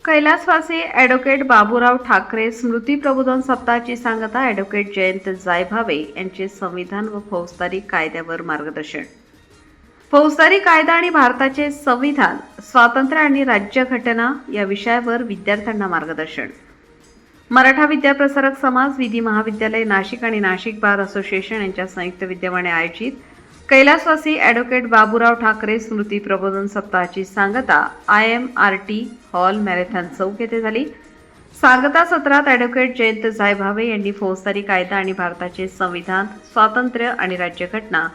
कैलासवासी ॲडव्होकेट बाबूराव ठाकरे स्मृती प्रबोधन सप्ताहाची सांगता ॲडव्होकेट जयंत जायभावे यांचे संविधान व फौजदारी कायद्यावर मार्गदर्शन. फौजदारी कायदा आणि भारताचे संविधान, स्वातंत्र्य आणि राज्यघटना या विषयावर विद्यार्थ्यांना मार्गदर्शन. मराठा विद्याप्रसारक समाज, विधी महाविद्यालय नाशिक आणि नाशिक बार असोसिएशन यांच्या संयुक्त विद्यमाने आयोजित कैलासवासी ॲडव्होकेट बाबूराव ठाकरे स्मृती प्रबोधन सप्ताहाची सांगता IMRT हॉल मॅरेथॉन चौक येथे झाली. सांगता सत्रात ॲडव्होकेट जयंत जायभावे यांनी फौजदारी कायदा आणि भारताचे संविधान, स्वातंत्र्य आणि राज्यघटना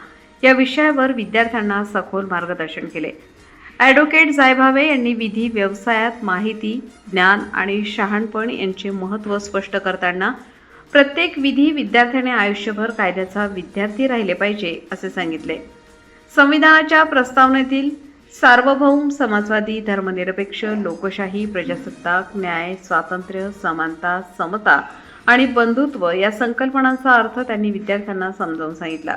या विषयावर विद्यार्थ्यांना सखोल मार्गदर्शन केले. ॲडव्होकेट जायभावे यांनी विधी व्यवसायात माहिती, ज्ञान आणि शहाणपण यांचे महत्त्व स्पष्ट करताना प्रत्येक विधी विद्यार्थ्याने आयुष्यभर कायद्याचा विद्यार्थी राहिले पाहिजे असे सांगितले. संविधानाच्या प्रस्तावनेतील सार्वभौम, समाजवादी, धर्मनिरपेक्ष, लोकशाही, प्रजासत्ताक, न्याय, स्वातंत्र्य, समानता, समता आणि बंधुत्व या संकल्पनांचा अर्थ त्यांनी विद्यार्थ्यांना समजावून सांगितला.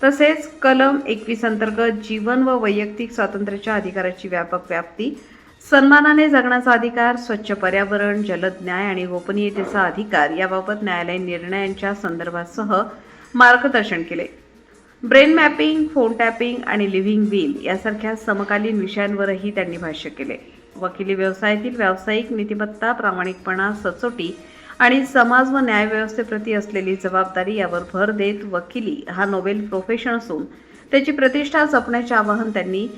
तसेच कलम 21 अंतर्गत जीवन व वैयक्तिक स्वातंत्र्याच्या अधिकाराची व्यापक व्याप्ती, सन्मानाने जगण्याचा अधिकार, स्वच्छ पर्यावरण, जलद न्याय आणि गोपनीयतेचा अधिकार याबाबत न्यायालयीन निर्णयांच्या संदर्भासह मार्गदर्शन केले. ब्रेन मॅपिंग, फोन टॅपिंग आणि लिव्हिंग विल यासारख्या समकालीन विषयांवरही त्यांनी भाष्य केले. वकिली व्यवसायातील व्यावसायिक नीतिमत्ता, प्रामाणिकपणा, सचोटी आणि समाज व न्यायव्यवस्थेप्रती असलेली जबाबदारी यावर भर देत वकिली हा नोबेल प्रोफेशन असून त्याची प्रतिष्ठा जपण्याचे आवाहन त्यांनी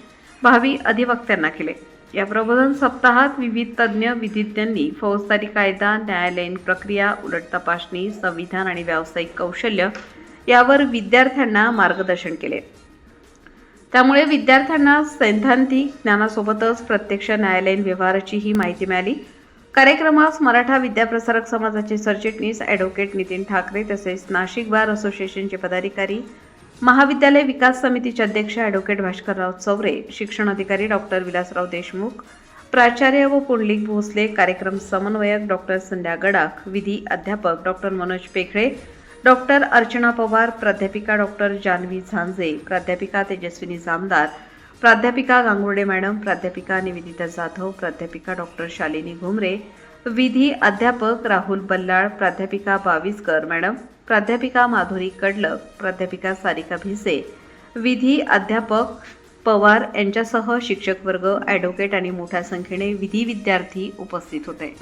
भावी अधिवक्त्यांना केले. या प्रबोधन सप्ताहात विविध तज्ज्ञ विधिज्ञांनी फौजदारी कायदा, न्यायालयीन प्रक्रिया, उलट तपासणी, संविधान आणि व्यावसायिक कौशल्य यावर विद्यार्थ्यांना मार्गदर्शन केले. त्यामुळे विद्यार्थ्यांना सैद्धांतिक ज्ञानासोबतच प्रत्यक्ष न्यायालयीन व्यवहाराचीही माहिती मिळाली. कार्यक्रमास मराठा विद्याप्रसारक समाजाचे सरचिटणीस ॲडव्होकेट नितीन ठाकरे तसेच नाशिक बार असोसिएशनचे पदाधिकारी, महाविद्यालय विकास समितीचे अध्यक्ष ॲडव्होकेट भास्करराव चौरे, शिक्षण अधिकारी डॉक्टर विलासराव देशमुख, प्राचार्य व पुंडलिक भोसले, कार्यक्रम समन्वयक डॉक्टर संध्या गडाख, विधी अध्यापक डॉक्टर मनोज पेखळे, डॉक्टर अर्चना पवार, प्राध्यापिका डॉक्टर जानवी झांजे, प्राध्यापिका तेजस्विनी जामदार, प्राध्यापिका गांगुर्डे मॅडम, प्राध्यापिका निवेदिता जाधव, प्राध्यापिका डॉक्टर शालिनी घुमरे, विधी अध्यापक राहुल बल्लाळ, प्राध्यापिका बाविस्कर मॅडम, प्राध्यापिका माधुरी कडलक, प्राध्यापिका सारिका भिसे, विधी अध्यापक पवार यांच्यासह शिक्षक वर्ग, ॲडव्होकेट आणि मोठ्या संख्येने विधी विद्यार्थी उपस्थित होते.